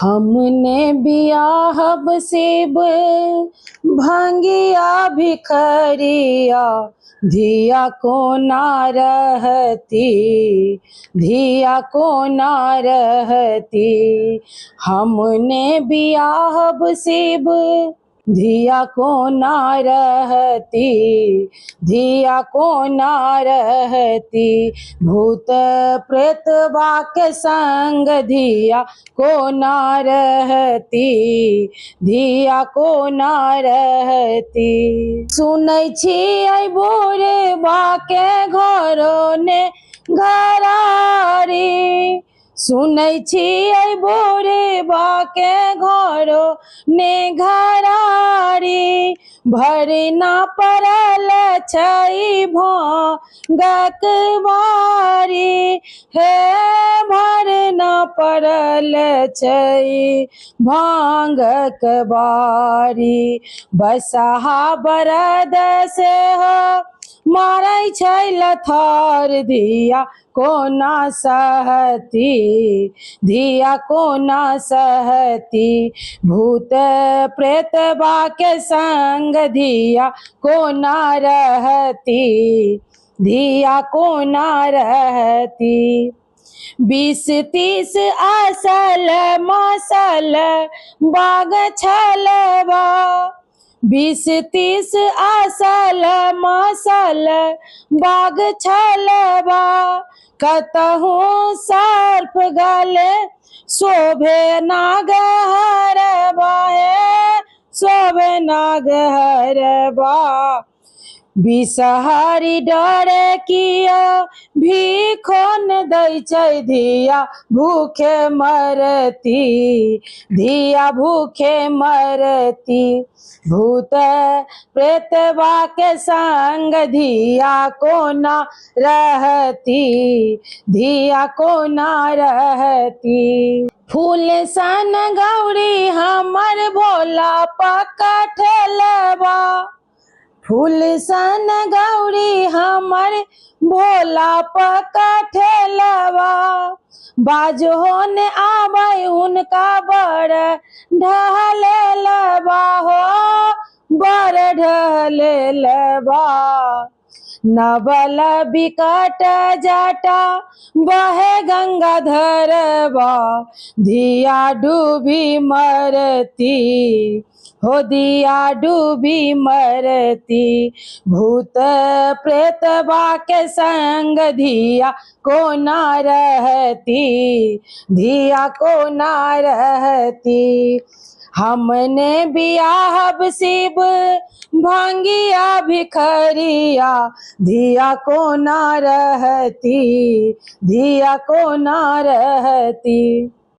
हमने बियाहब सेब भांगिया भिखरिया, धिया को ना रहती, धिया को ना रहती। हमने बियाहब सेब धिया को ना रहती, धिया को ना रहती। भूत प्रेत के संग धिया को ना रहती, धिया को ना रहती। सुनै छियै बोरे बाके घरो ने घरारी, सुनै छियै बोरे बाके घरो ने घरारी। भरना पड़ल छै भांगक बारी, हे भरना पड़ल छै भांगक बारी। बसहा बरद से हो मारै छै लथार, धिया को ना सहती, धिया को ना सहती। भूत प्रेत के संग धिया को ना रहती, धिया को ना रहती। 20-30 असल मसल बाग छलवा, 20-30 असल मसल बाग छलवा। कतहु सर्प गले शोभे नागहरबा, हे शोभे नागहरबा। बिसहारी डरे किया भीखो न दै छै, धिया भूखे मरती, धिया भूखे मरती। भूत प्रेत के संग धिया को ना रहती, धिया को ना रहती। फूल सन गौरी हमर भोला पकठलवा, फूल सन गौरी हमर भोला पकठलवा। बाजहो ने आबै उनका बड़ ढहलेलवा, हो बड़ ढहलेलवा। नवल बिकट जटा बहे गंगाधरवा, धिया डूबी मरती, हो धिया डूबी मरती। भूत प्रेत के संग धिया को ना रहती, धिया को ना रहती। हमने बियाहब शिव भांगिया भिखरिया, धिया को ना रहती, धिया को ना रहती।